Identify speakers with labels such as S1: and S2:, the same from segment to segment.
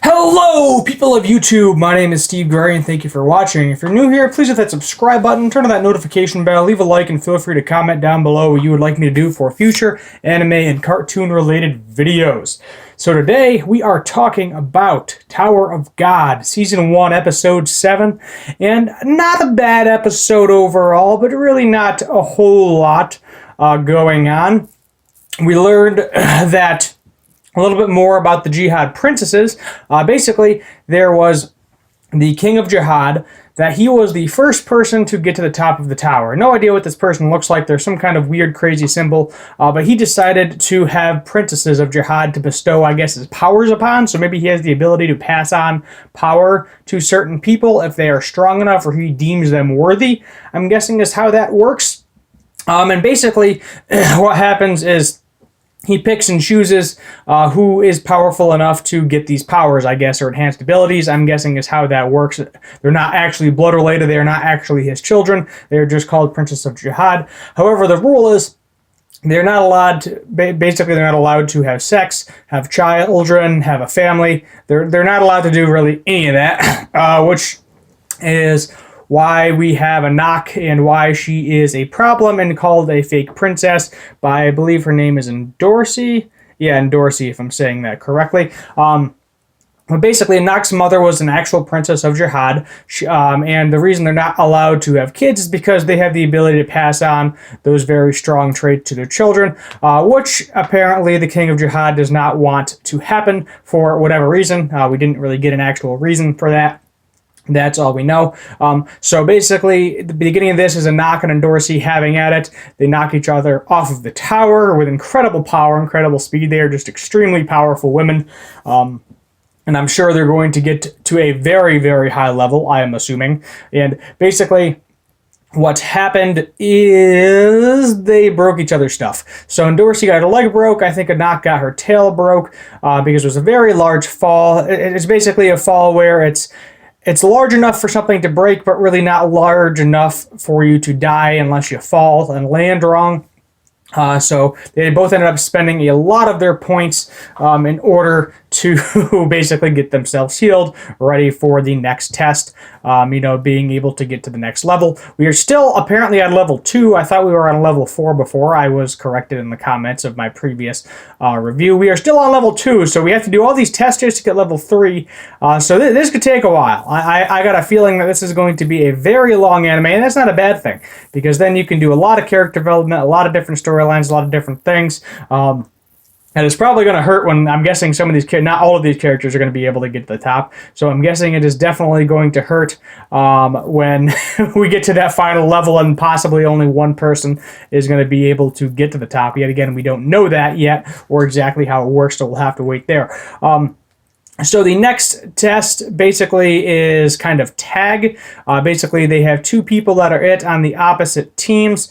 S1: Hello, people of YouTube. My name is Steve Gray, and thank you for watching. If you're new here, please hit that subscribe button, turn on that notification bell, leave a like, and feel free to comment down below what you would like me to do for future anime and cartoon-related videos. So today, we are talking about Tower of God, Season 1, Episode 7, and not a bad episode overall, but really not a whole lot going on. We learned that a little bit more about the Jihad princesses. Basically, there was the King of Jihad, that he was the first person to get to the top of the tower. No idea what this person looks like. There's some kind of weird, crazy symbol. But he decided to have princesses of Jihad to bestow, I guess, his powers upon. So maybe he has the ability to pass on power to certain people if they are strong enough or he deems them worthy. I'm guessing is how that works. And basically, what happens is he picks and chooses who is powerful enough to get these powers, I guess, or enhanced abilities. I'm guessing is how that works. They're not actually blood related. They are not actually his children. They're just called Princess of Jihad. However, the rule is they're not allowed to, basically they're not allowed to have sex, have children, have a family. They're not allowed to do really any of that, which is why we have Anak and why she is a problem and called a fake princess by, I believe her name is Endorsi. Yeah, Endorsi, if I'm saying that correctly. But basically, Anak's mother was an actual princess of Jihad, and the reason they're not allowed to have kids is because they have the ability to pass on those very strong traits to their children, which apparently the King of Jihad does not want to happen for whatever reason. We didn't really get an actual reason for that. That's all we know. So basically, the beginning of this is Anak and Endorsi having at it. They knock each other off of the tower with incredible power, incredible speed. They are just extremely powerful women. And I'm sure they're going to get to a very, very high level, I am assuming. And basically, what happened is they broke each other's stuff. So Endorsi got her leg broke. I think Anak got her tail broke because it was a very large fall. It's basically a fall where it's large enough for something to break, but really not large enough for you to die unless you fall and land wrong. So they both ended up spending a lot of their points in order to basically get themselves healed, ready for the next test, being able to get to the next level. We are still apparently at level 2. I thought we were on level 4 before. I was corrected in the comments of my previous review. We are still on level 2, so we have to do all these tests just to get level 3. So this could take a while. I got a feeling that this is going to be a very long anime, and that's not a bad thing, because then you can do a lot of character development, a lot of different storylines, a lot of different things. And it's probably going to hurt when I'm guessing some of these not all of these characters are going to be able to get to the top. So I'm guessing it is definitely going to hurt when we get to that final level and possibly only one person is going to be able to get to the top. Yet again, we don't know that yet or exactly how it works, so we'll have to wait there. So the next test basically is kind of tag. Basically, they have two people that are it on the opposite teams.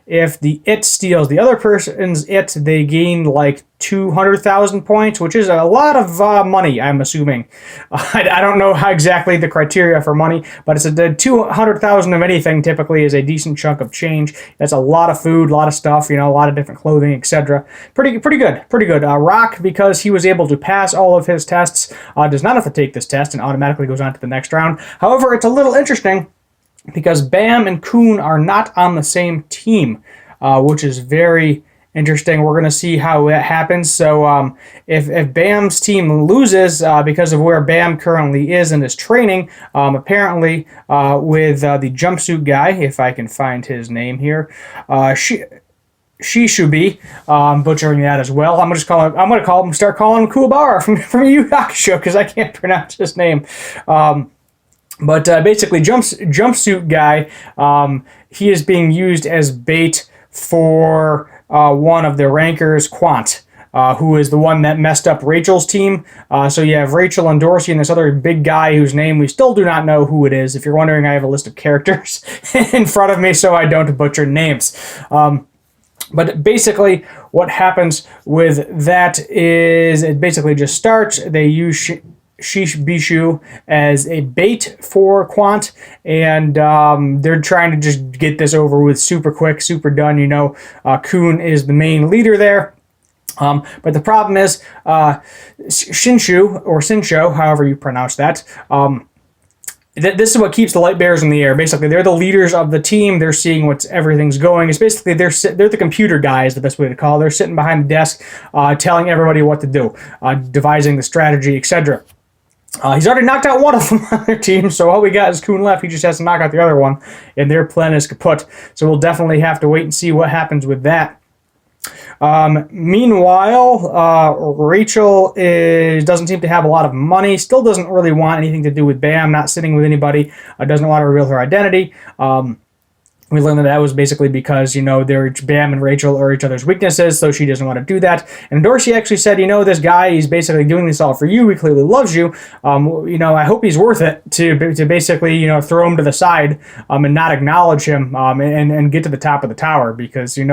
S1: If the it steals the other person's it, they gain like 200,000 points, which is a lot of money, I'm assuming. I don't know how exactly the criteria for money, but it's a 200,000 of anything typically is a decent chunk of change. That's a lot of food, a lot of stuff, a lot of different clothing, etc. Pretty good. Rock, because he was able to pass all of his tests, does not have to take this test and automatically goes on to the next round. However, it's a little interesting because Bam and Kun are not on the same team, which is very interesting. We're going to see how that happens. So if Bam's team loses because of where Bam currently is in his training, apparently with the jumpsuit guy, if I can find his name here, Shishubi, butchering that as well. I'm going to start calling him Kuwabara from Yu Yu Hakusho because I can't pronounce his name. But basically, jumpsuit guy, he is being used as bait for one of the rankers, Quant, who is the one that messed up Rachel's team. So you have Rachel and Dorsey and this other big guy whose name we still do not know who it is. If you're wondering, I have a list of characters in front of me so I don't butcher names. But basically, what happens with that is it basically just starts. They use Bishu as a bait for Quant, and they're trying to just get this over with super quick, super done. Kun is the main leader there. But the problem is, Shinsho, however you pronounce that, this is what keeps the light bearers in the air. Basically, they're the leaders of the team. They're seeing what's everything's going. It's basically they're the computer guys, the best way to call it. They're sitting behind the desk, telling everybody what to do, devising the strategy, etc. He's already knocked out one of them on their team, so all we got is Kun left. He just has to knock out the other one, and their plan is kaput. So we'll definitely have to wait and see what happens with that. Meanwhile, Rachel doesn't seem to have a lot of money, still doesn't really want anything to do with Bam, not sitting with anybody, doesn't want to reveal her identity. We learned that was basically because, Bam and Rachel are each other's weaknesses, so she doesn't want to do that. And Dorsey actually said, this guy, he's basically doing this all for you. He clearly loves you. I hope he's worth it to basically, throw him to the side and not acknowledge him and get to the top of the tower. Because, you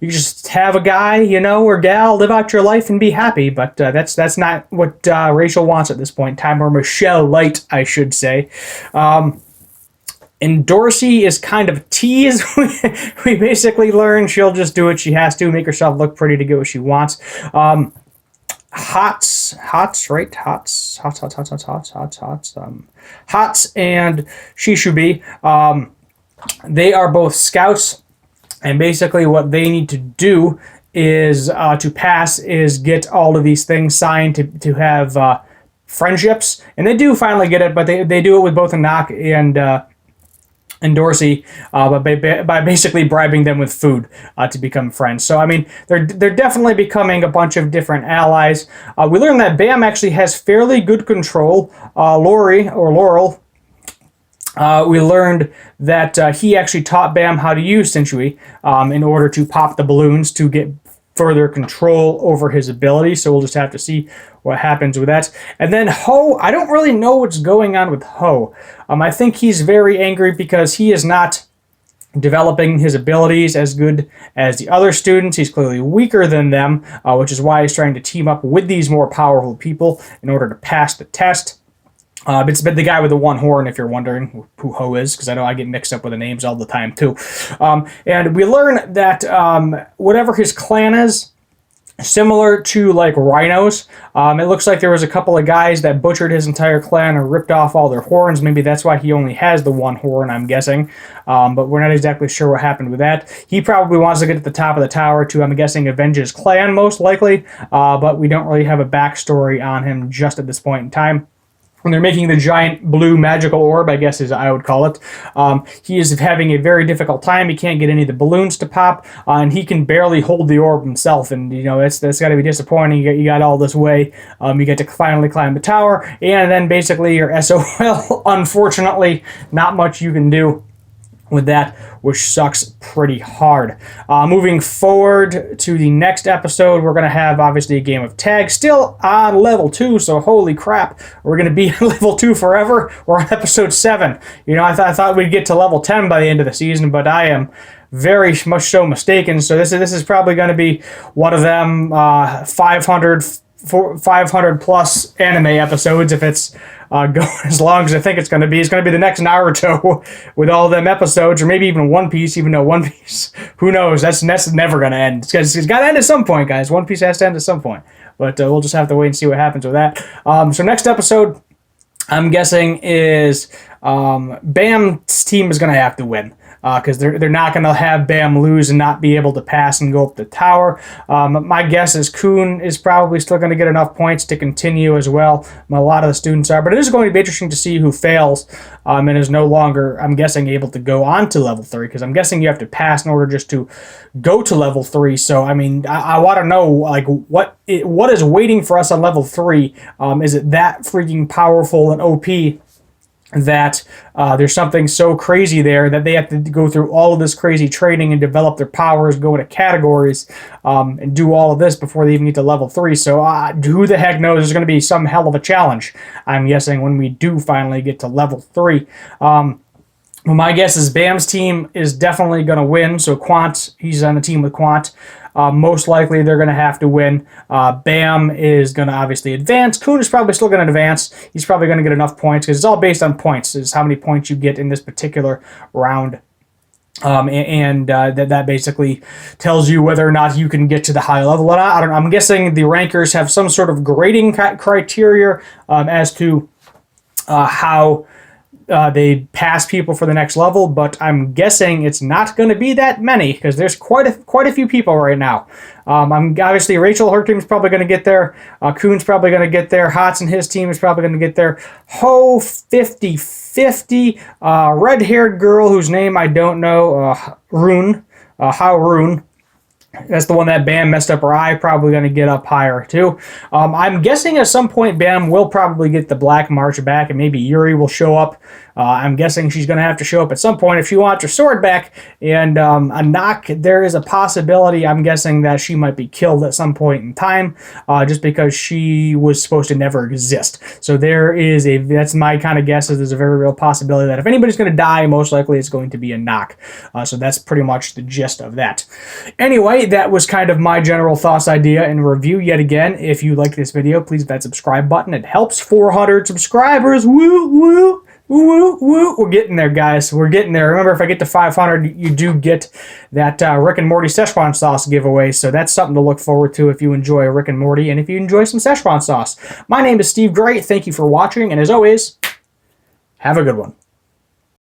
S1: just have a guy, or gal, live out your life and be happy. But that's not what Rachel wants at this point in time, or Michelle Light, I should say. And Dorsey is kind of a tease. We basically learn she'll just do what she has to, make herself look pretty to get what she wants. Hots, right? Hots and Shishubi. They are both scouts, and basically what they need to do is to pass is get all of these things signed to have friendships, and they do finally get it, but they do it with both Anak and Dorsey, by basically bribing them with food to become friends. So, they're definitely becoming a bunch of different allies. We learned that Bam actually has fairly good control. Laurel, we learned that he actually taught Bam how to use Shinshui in order to pop the balloons to get further control over his ability. So we'll just have to see what happens with that. And then Ho, I don't really know what's going on with Ho. I think he's very angry because he is not developing his abilities as good as the other students. He's clearly weaker than them, which is why he's trying to team up with these more powerful people in order to pass the test. It's been the guy with the one horn, if you're wondering who Ho is, because I know I get mixed up with the names all the time, too. And we learn that whatever his clan is, similar to, like, rhinos, it looks like there was a couple of guys that butchered his entire clan or ripped off all their horns. Maybe that's why he only has the one horn, I'm guessing. But we're not exactly sure what happened with that. He probably wants to get to the top of the tower to, I'm guessing, avenge his clan, most likely. But we don't really have a backstory on him just at this point in time. When they're making the giant blue magical orb, I guess as I would call it, he is having a very difficult time. He can't get any of the balloons to pop, and he can barely hold the orb himself. And that's got to be disappointing. You got all this way. You get to finally climb the tower, and then basically you're SOL. Unfortunately, not much you can do with that, which sucks pretty hard. Moving forward to the next episode, we're going to have, obviously, a game of tag. Still on level 2, so holy crap. We're going to be on level 2 forever. We're on episode 7. I thought we'd get to level 10 by the end of the season, but I am very much so mistaken. So this is probably going to be one of them 500 plus anime episodes, if it's going as long as I think it's going to be. It's going to be the next Naruto with all them episodes, or maybe even One Piece, even though One Piece, who knows, that's never going to end. It's got to end at some point, guys. One Piece has to end at some point. But we'll just have to wait and see what happens with that. So next episode, I'm guessing, is Bam's team is going to have to win. Because they're not going to have Bam lose and not be able to pass and go up the tower. My guess is Kun is probably still going to get enough points to continue as well. A lot of the students are. But it is going to be interesting to see who fails and is no longer, I'm guessing, able to go on to level 3. Because I'm guessing you have to pass in order just to go to level 3. So, I want to know, like, what is waiting for us on level 3? Is it that freaking powerful and OP that there's something so crazy there that they have to go through all of this crazy training and develop their powers, go into categories, and do all of this before they even get to level 3. So who the heck knows? There's going to be some hell of a challenge, I'm guessing, when we do finally get to level 3. Well, my guess is Bam's team is definitely going to win. So Quant, he's on the team with Quant. Most likely they're going to have to win. Bam is going to obviously advance. Kun is probably still going to advance. He's probably going to get enough points because it's all based on points. Is how many points you get in this particular round. That basically tells you whether or not you can get to the high level or not. I don't know. I'm guessing the rankers have some sort of grading criteria as to how they pass people for the next level, but I'm guessing it's not going to be that many because there's quite a few people right now. I'm obviously Rachel, her team's probably going to get there. Kuhn's probably going to get there. Hotz and his team is probably going to get there. Ho 50-50, red-haired girl whose name I don't know, Rune, How Rune. That's the one that Bam messed up her eye. Probably going to get up higher, too. I'm guessing at some point Bam will probably get the Black March back, and maybe Yuri will show up. I'm guessing she's going to have to show up at some point if she wants her sword back. And a knock, there is a possibility, I'm guessing, that she might be killed at some point in time, just because she was supposed to never exist. So that's my kind of guess, is there's a very real possibility that if anybody's going to die, most likely it's going to be a knock. So that's pretty much the gist of that. Anyway, that was kind of my general thoughts, idea, and review yet again. If you like this video, please hit that subscribe button. It helps. 400 subscribers. Woo, woo. Woo, woo. We're getting there, guys. We're getting there. Remember, if I get to 500, you do get that Rick and Morty Szechuan sauce giveaway. So that's something to look forward to if you enjoy Rick and Morty and if you enjoy some Szechuan sauce. My name is Steve Gray. Thank you for watching. And as always, have a good one.